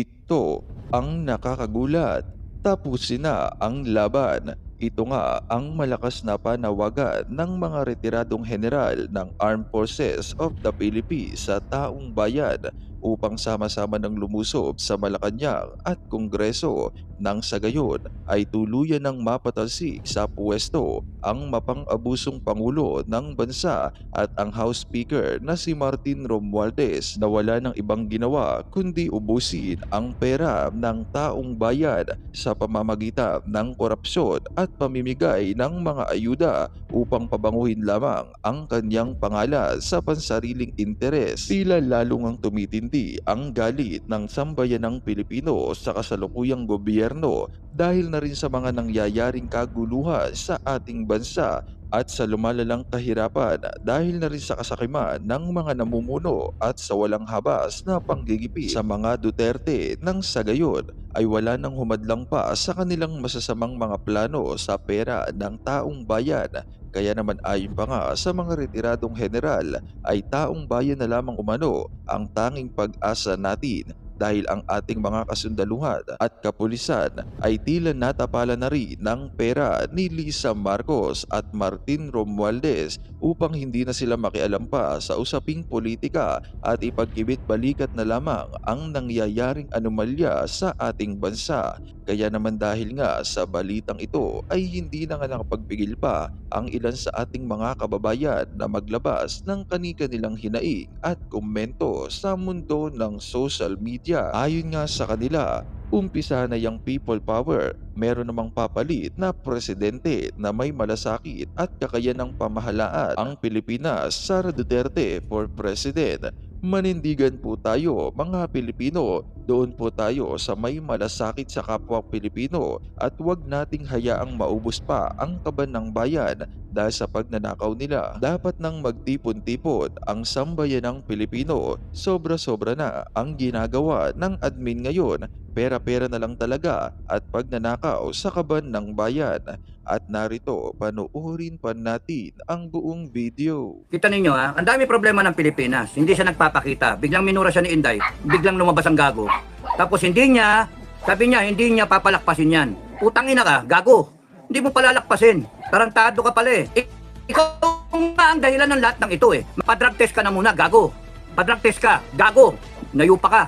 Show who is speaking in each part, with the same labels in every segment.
Speaker 1: Ito ang nakakagulat. Tapusin na ang laban. Ito nga ang malakas na panawagan ng mga retiradong general ng Armed Forces of the Philippines sa taong bayan upang sama-sama ng lumusob sa Malacanang at Kongreso nang sa gayon ay tuluyan ng mapatalsik sa puwesto ang mapang-abusong Pangulo ng bansa at ang House Speaker na si Martin Romualdez na wala ng ibang ginawa kundi ubusin ang pera ng taong bayan sa pamamagitan ng korupsyon at pamimigay ng mga ayuda upang pabanguhin lamang ang kanyang pangalan sa pansariling interes. Tila lalong ang tumitindi ang galit ng sambayanang Pilipino sa kasalukuyang gobyerno dahil na rin sa mga nangyayaring kaguluhan sa ating bansa at sa lumalalang kahirapan dahil na rin sa kasakiman ng mga namumuno at sa walang habas na panggigipit sa mga Duterte nang sa gayon ay wala nang humadlang pa sa kanilang masasamang mga plano sa pera ng taong bayan. Kaya naman ayon pa nga sa mga retiradong general ay taong bayan na lamang umano ang tanging pag-asa natin dahil ang ating mga kasundaluhan at kapulisan ay tila natapala na rin ng pera ni Lisa Marcos at Martin Romualdez upang hindi na sila makialam pa sa usaping politika at ipagkibit-balikat na lamang ang nangyayaring anomalya sa ating bansa. Kaya naman dahil nga sa balitang ito ay hindi na nga nakapagpigil pa ang ilan sa ating mga kababayan na maglabas ng kani-kanilang hinaing at komento sa mundo ng social media. Ayon nga sa kanila, umpisa na yung people power, meron namang papalit na presidente na may malasakit at kakayanang pamahalaan ang Pilipinas. Sara Duterte for President. Manindigan po tayo mga Pilipino, doon po tayo sa may malasakit sa kapwa Pilipino at huwag nating hayaang maubos pa ang kaban ng bayan dahil sa pagnanakaw nila. Dapat nang magtipon-tipon ang sambayanang Pilipino. Sobra-sobra na ang ginagawa ng admin ngayon, pera-pera na lang talaga at pagnanakaw sa kaban ng bayan. At narito, panoorin pa natin ang buong video.
Speaker 2: Kita ninyo ha, ang dami problema ng Pilipinas. Hindi siya nagpapakita. Biglang minura siya ni Inday. Biglang lumabas ang gago. Tapos hindi niya, sabi niya, hindi niya papalakpasin yan. Utang ina ka, gago. Hindi mo palalakpasin. Tarantado ka pala eh. Ikaw nga ang dahilan ng lahat ng ito eh. Mapadrug test ka na muna, gago. Padrug test ka, gago. Nayupa ka.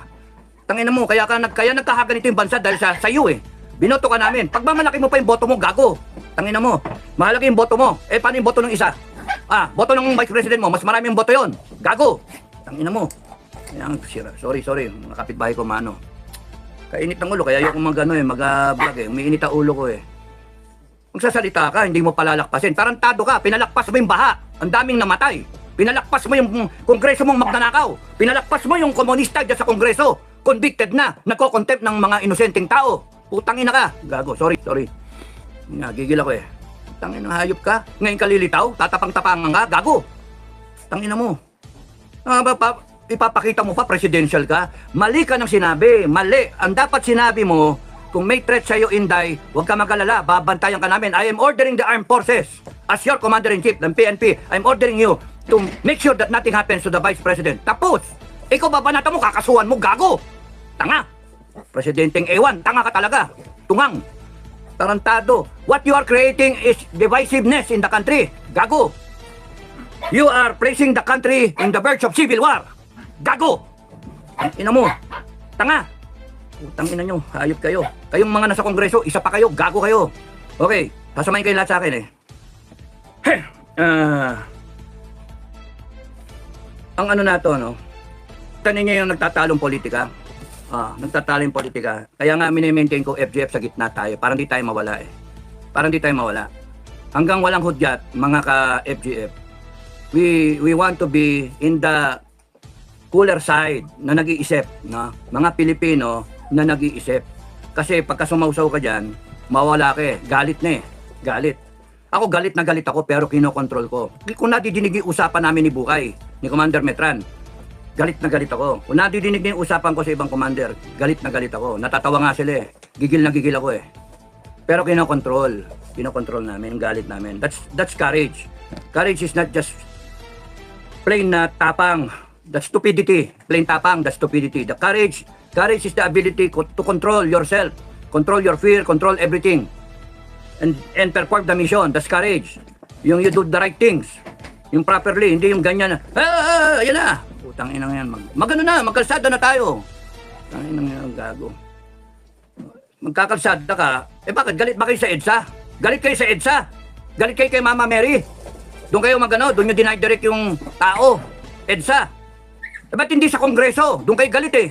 Speaker 2: Tangina mo, kaya nagkahaganito yung bansa dahil sa iyo eh. Binoto ka namin. Pagmamalaki mo pa yung boto mo, gago. Tangina mo, mahalagi yung boto mo. Eh, paano yung boto ng isa? Boto ng vice president mo, mas marami yung boto yon. Gago. Tangina mo. Sorry. Mga kapitbahay ko, mano. Kainit ng ulo, kaya ayoko mag-vlog eh. Umiinit ang ulo ko eh. Magsasalita ka, hindi mo palalakpasin. Tarantado ka, pinalakpas mo yung baha. Ang daming namatay. Pinalakpas mo yung kongreso mong magnanakaw. Pinalakpas mo yung komunista dyan sa kongreso. Convicted na, nagko-contempt ng mga inosenteng tao. Putang ina ka. Gago, sorry. Gigil ako eh. Tangina, hayop ka. Ngayon ka lilitaw, tatapang-tapangan ka, gago. Tangina mo. Ipapakita mo pa, presidential ka. Mali ka ng sinabi. Mali. Ang dapat sinabi mo, kung may threat sa'yo, Inday, huwag ka mag-alala, babantayan ka namin. I am ordering the armed forces. As your commander-in-chief ng PNP, I'm ordering you to make sure that nothing happens to the vice president. Tapos, ikaw babanata mo, kakasuhan mo, gago. Tanga. Presidenteng ewan, tanga ka talaga. Tungang. Tarantado. What you are creating is divisiveness in the country. Gago. You are placing the country in the verge of civil war. Gago. Ina mo. Tanga. Utang ina nyo. Hayop kayo. Kayong mga nasa kongreso, isa pa kayo. Gago kayo. Okay. Sasamahin kayo lahat sa akin eh. Ang ano na to, no? Tanin niyo yung nagtatalong politika. Nagtataling politika. Kaya nga mini-maintain ko FGF sa gitna tayo. Parang di tayo mawala eh. Parang di tayo mawala. Hanggang walang hudyat, mga ka-FGF, we want to be in the cooler side na nag-iisip. No? Mga Pilipino na nag-iisip. Kasi pagka sumausaw ka dyan, mawala ka eh. Galit na eh. Galit. Ako galit na galit ako pero kinokontrol ko. Kung nadidinig yung usapan namin ni Bukay, ni Commander Metran, galit na galit ako. Kung nadidinig na yung usapan ko sa ibang commander, galit na galit ako. Natatawa nga sila eh. Gigil na gigil ako eh. Pero kinokontrol. Kinokontrol namin, galit namin. That's courage. Courage is not just plain na tapang. That's stupidity. Plain tapang, that's stupidity. The courage is the ability to control yourself, control your fear, control everything, and perform the mission. That's courage. Yung you do the right things, yung properly, hindi yung ganyan na, ayan na. Putang inang yan. Magano na, magkalsada na tayo. Putang inang yan, gago. Magkakalsada ka, bakit galit ba kayo sa EDSA? Galit kayo sa EDSA? Galit kayo kay Mama Mary? Doon kayo magano, doon nyo dinidirect yung tao. EDSA. Ba't hindi sa Kongreso? Doon kayo galit eh.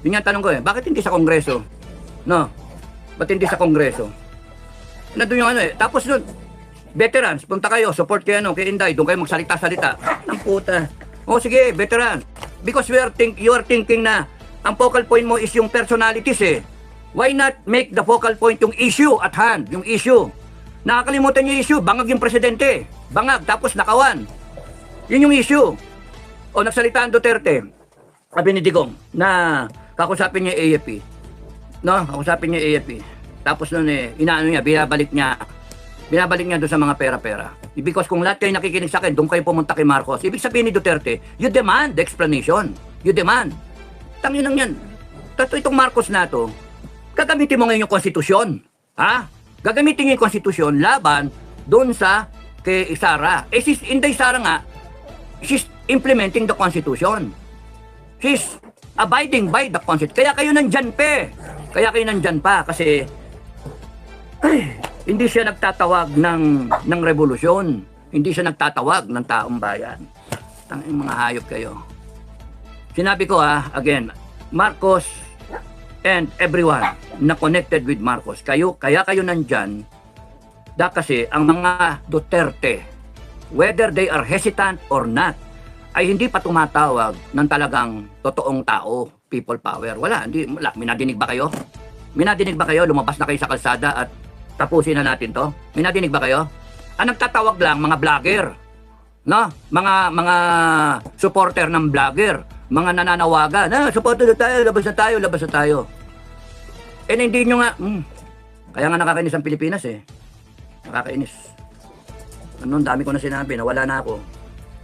Speaker 2: Yun yung tanong ko eh, bakit hindi sa Kongreso? No? Ba't hindi sa Kongreso? Nandun yung ano eh. Tapos doon, veterans, punta kayo, support kayo kay Inday, doon kayo magsalita-salita. Ang puta. O sige, veteran. Because you are thinking na ang focal point mo is yung personalities eh. Why not make the focal point yung issue at hand? Yung issue. Nakakalimutan yung issue, bangag yung presidente. Bangag, tapos nakawan. Yun yung issue. O nagsalita ang Duterte, sabi ni Digong, na kakusapin niya AFP. No, kakusapin niya AFP. Tapos nun inaano niya, binabalik niya doon sa mga pera-pera. Because kung lahat kayo nakikinig sa akin, doon kayo pumunta kay Marcos. Ibig sabihin ni Duterte, you demand the explanation. You demand. Tangin lang yan. Itong Marcos na to, gagamitin mo ngayon yung konstitusyon. Ha? Gagamitin niyo yung konstitusyon laban doon sa kay Sara. Si Inday Sara nga, she's implementing the Constitution. She's abiding by the Constitution. Kaya kayo nandyan pa. Kasi hindi siya nagtatawag ng revolusyon. Hindi siya nagtatawag ng taong bayan. Tanging mga hayop kayo. Sinabi ko again, Marcos and everyone na connected with Marcos, kaya kayo nandyan, kasi ang mga Duterte, whether they are hesitant or not, ay hindi pa tumatawag ng talagang totoong tao, people power. Wala. Minadinig ba kayo? Lumabas na kayo sa kalsada at tapusin na natin to? Minadinig ba kayo? Ang nagtatawag lang, mga vlogger. No? Mga supporter ng vlogger. Mga nananawagan. Supporter na tayo, labas na tayo. Hindi nyo nga, kaya nga nakakainis ang Pilipinas eh. Nakakainis. Dami ko na sinabi, nawala na ako.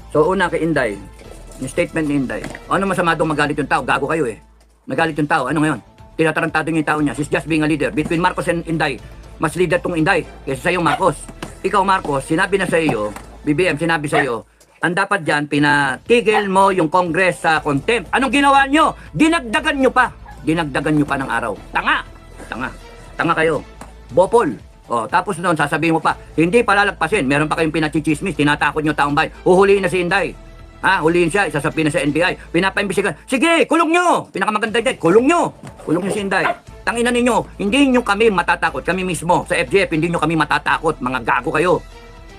Speaker 2: So una kay Inday, yung statement ni Inday, ano masama doon magalit yung tao? Gago kayo eh. Nagalit yung tao, ano ngayon? Tinatarantado niya yung tao niya. She's just being a leader. Between Marcos and Inday, mas leader tong Inday kaysa sa'yo Marcos. Ikaw Marcos, sinabi na sa iyo, BBM sinabi sa iyo, ang dapat dyan, pinatigil mo yung Congress sa contempt. Anong ginawa nyo? Dinagdagan nyo pa ng araw. Tanga kayo. Bopol. Tapos noon, sasabihin mo pa, hindi palalagpasin. Meron pa kayong pinachichismis, tinatakot nyo taong bayan. Huhulihin na si Inday. Hulihin siya, isasabihin na sa NBI. Pinapaimbisigan. Sige, kulong nyo! Pinakamaganda dyan, kulong nyo si Inday. Tanginan ninyo, hindi nyo kami matatakot. Kami mismo, sa FGF, hindi nyo kami matatakot. Mga gago kayo.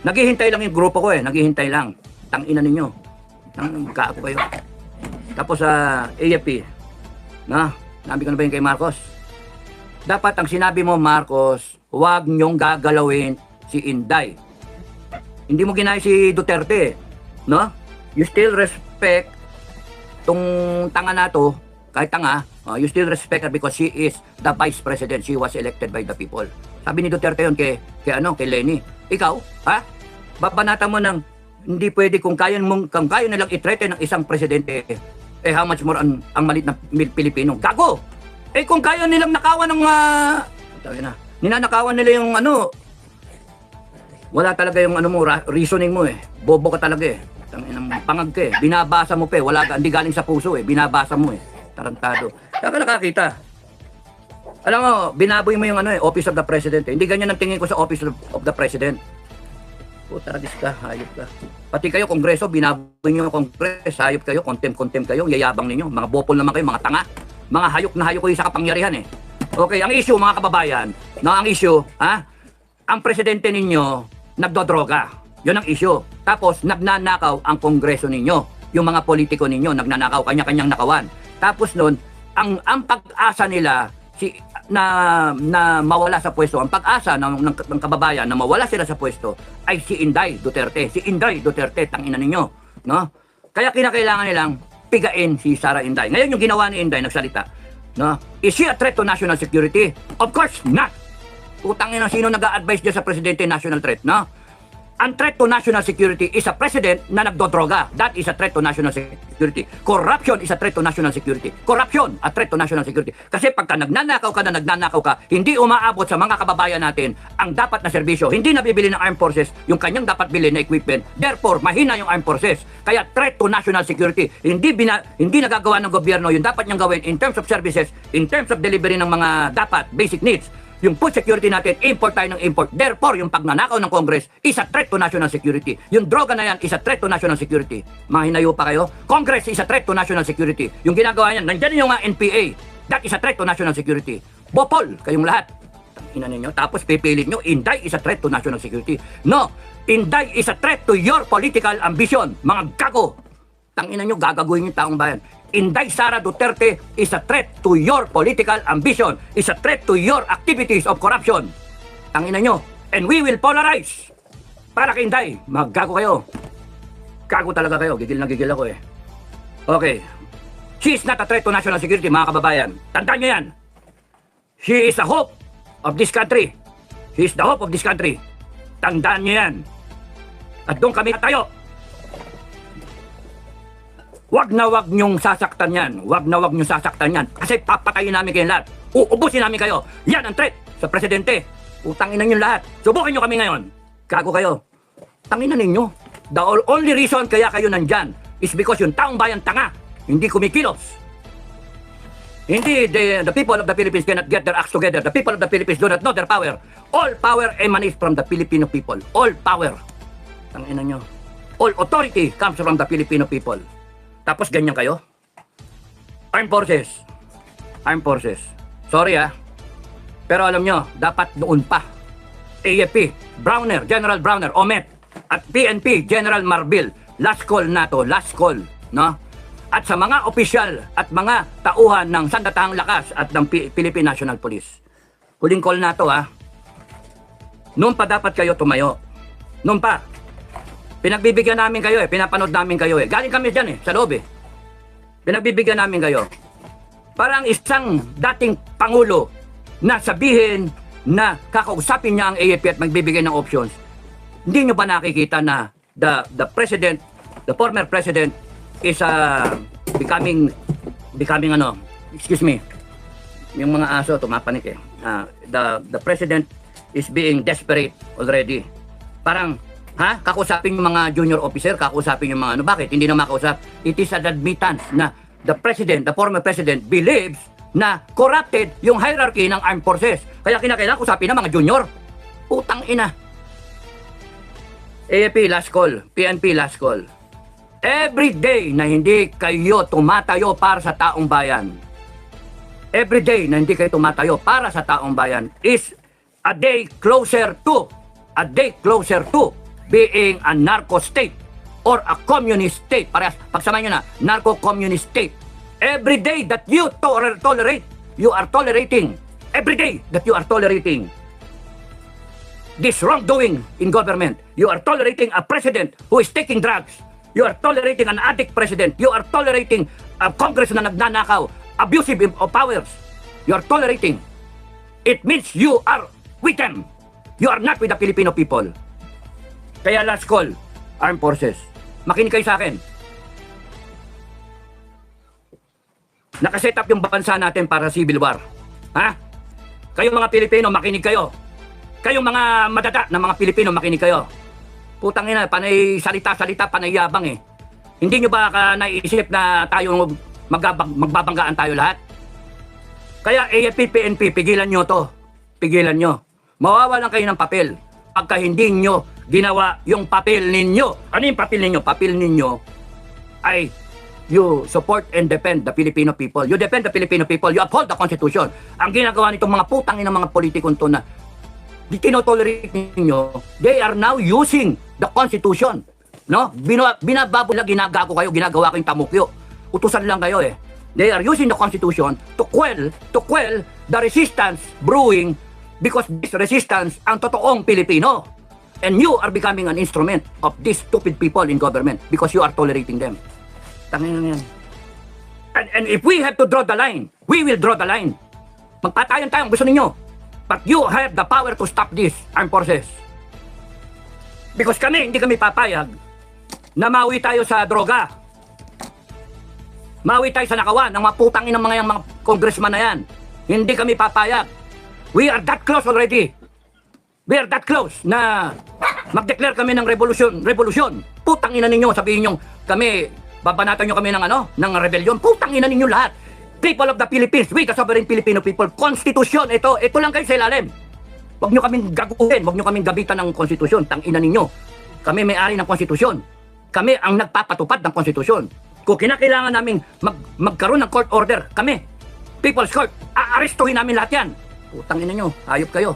Speaker 2: Naghihintay lang yung grupo ko naghihintay lang. Tanginan ninyo. Gago kayo. Tapos sa AFP, nabi ko na ba yun kay Marcos? Dapat ang sinabi mo, Marcos, huwag nyong gagalawin si Inday. Hindi mo ginaya si Duterte, no? You still respect tong tanga na to, kahit tanga, you still respect her because she is the vice president. She was elected by the people. Sabi ni Duterte yun kay Lenny. Ikaw, babanata mo ng hindi pwede kung kaya nilang i-threaten ng isang presidente, how much more ang malit na Pilipino. Gago! Kung kaya nilang nakawan ng ninanakawan nila yung wala talaga yung reasoning mo bobo ka talaga pangag ka binabasa mo pa hindi galing sa puso binabasa mo tarantado. Kaya ka nakakita, alam mo, binaboy mo yung Office of the President hindi ganyan ang tingin ko sa Office of the President. Putadis ka, hayop ka. Pati kayo, Kongreso, binaboy nyo yung Kongres, hayop kayo, contempt kayo, yayabang ninyo, mga bopol naman kayo, mga tanga, mga hayop na hayop kayo sa kapangyarihan Okay, ang issue mga kababayan, ang issue, ang presidente ninyo nagdodroga. Yun ang issue. Tapos nagnanakaw ang Kongreso ninyo. Yung mga politiko ninyo nagnanakaw, kanya-kanyang nakawan. Tapos noon, ang pag-asa nila na mawala sa pwesto, ang pag-asa ng kababayan na mawala sila sa pwesto ay si Inday Duterte. Si Inday Duterte, tangina ninyo, no? Kaya kinakailangan nilang pigain si Sara Inday. Ngayon yung ginawa ni Inday nagsalita, no? Is she a threat to national security? Of course not. Utangin na sino nag-a-advise diyan sa presidente national threat, no? Ang threat to national security is a president na nagdodroga. That is a threat to national security. Corruption is a threat to national security. Corruption, a threat to national security. Kasi pagka nagnanakaw ka, hindi umaabot sa mga kababayan natin ang dapat na serbisyo. Hindi nabibili ng armed forces yung kanyang dapat bilhin na equipment. Therefore, mahina yung armed forces. Kaya threat to national security. Hindi nagagawa ng gobyerno yung dapat niyang gawin in terms of services, in terms of delivery ng mga dapat basic needs. Yung food security natin, import tayo ng import. Therefore, yung pagnanakaw ng Congress is a threat to national security. Yung droga na yan is a threat to national security. Mahinayo pa kayo? Congress is a threat to national security. Yung ginagawa yan, nandyan yung NPA. That is a threat to national security. Bopol, kayong lahat. Ina ninyo, tapos pipilit nyo, Inday is a threat to national security. No, Inday is a threat to your political ambition. Mga gago. Tangina nyo, gagaguhin yung taong bayan. Inday Sara Duterte is a threat to your political ambition, is a threat to your activities of corruption. Tangina nyo. And we will polarize. Para kay Inday, maggago kayo. Gago talaga kayo. Gigil na gigil ako eh. Okay. She is not a threat to national security, mga kababayan. Tandaan nyo yan. She is the hope of this country. She is the hope of this country. Tandaan nyo yan. At doon kami tayo. Wag na wag nyong sasaktan yan. Wag na wag nyong sasaktan yan. Kasi papatayin namin kayo lahat. Uubusin namin kayo. Yan ang threat sa presidente. Utangin na nyo lahat. Subukin nyo kami ngayon. Gago kayo. Tangin na ninyo. The only reason kaya kayo nandyan is because yung taong bayan tanga. Hindi kumikilos. Hindi the people of the Philippines cannot get their acts together. The people of the Philippines do not know their power. All power emanates from the Filipino people. All power. Tangin na nyo. All authority comes from the Filipino people. Tapos ganyan kayo? Armed Forces. Armed Forces. Sorry pero alam nyo, dapat noon pa. AFP, Browner, General Browner, OMET, at PNP, General Marbil. Last call na to, last call. No? At sa mga opisyal at mga tauhan ng Sandatahang Lakas at ng Philippine National Police. Huling call na to Noon pa dapat kayo tumayo. Noon pa. Pinagbibigyan namin kayo pinapanood namin kayo Galing kami dyan sa loob Pinagbibigyan namin kayo. Parang isang dating pangulo na sabihin na kakausapin niya ang AFP at magbibigay ng options. Hindi nyo ba nakikita na the president, the former president is becoming excuse me, yung mga aso tumapanik the president is being desperate already. Parang kakausapin yung mga junior officer, kakausapin yung mga bakit? Hindi na makausap. It is an admittance na the president, the former president, believes na corrupted yung hierarchy ng armed forces. Kaya kinakailangan usapin ng mga junior. Utang ina. AFP, last call. PNP, last call. Every day na hindi kayo tumatayo para sa taong bayan, every day na hindi kayo tumatayo para sa taong bayan is a day closer to being a narco state or a communist state. Parehas, pagsamahin nyo na, narco-communist state. Every day that you tolerate, you are tolerating. Every day that you are tolerating this wrongdoing in government. You are tolerating a president who is taking drugs. You are tolerating an addict president. You are tolerating a Congress na nagnanakaw, abusive of powers. You are tolerating. It means you are with them. You are not with the Filipino people. Kaya last call, armed forces. Makinig kayo sa akin. Nakaset up yung bansa natin para civil war. Kayong mga Pilipino, makinig kayo. Kayong mga madada na mga Pilipino, makinig kayo. Putang ina, panay salita-salita, panay yabang Hindi nyo ba naisip na tayo magbabanggaan tayo lahat? Kaya AFP, PNP, pigilan nyo to. Pigilan nyo. Mawawalan kayo ng papel pagka hindi nyo ginawa yung papel ninyo. Ano yung papel ninyo? Papel ninyo ay you support and defend the Filipino people. You defend the Filipino people. You uphold the Constitution. Ang ginagawa nitong mga putang ng mga politikon to na tinotolerate ninyo, they are now using the Constitution. No? Binababo nila, ginagago kayo, ginagawa kayong tamukyo. Utusan lang kayo They are using the Constitution to quell the resistance brewing because this resistance ang totoong Pilipino. And you are becoming an instrument of these stupid people in government because you are tolerating them. Tangin na yan. And if we have to draw the line, we will draw the line. Magpatayan tayo, gusto ninyo. But you have the power to stop this armed forces. Because kami, hindi kami papayag na mawi tayo sa droga. Mawi tayo sa nakawan ng mga putang inang mga yung mga congressman na yan. Hindi kami papayag. We are that close already. We are that close na mag-declare kami ng revolution. Revolution. Putang ina ninyo, sabihin nyo, kami, babanatan nyo kami ng ano, ng rebellion. Putang ina ninyo lahat. People of the Philippines, we the sovereign Filipino people, Constitution, ito lang kayo sa ilalim. Huwag nyo kaming gaguhin, huwag nyo kaming gabitan ng konstitusyon. Tang ina ninyo. Kami may-ari ng konstitusyon. Kami ang nagpapatupad ng konstitusyon. Kung kinakailangan namin magkaroon ng court order, kami, People's Court, aarestuhin namin lahat yan. Putang ina nyo, hayop kayo.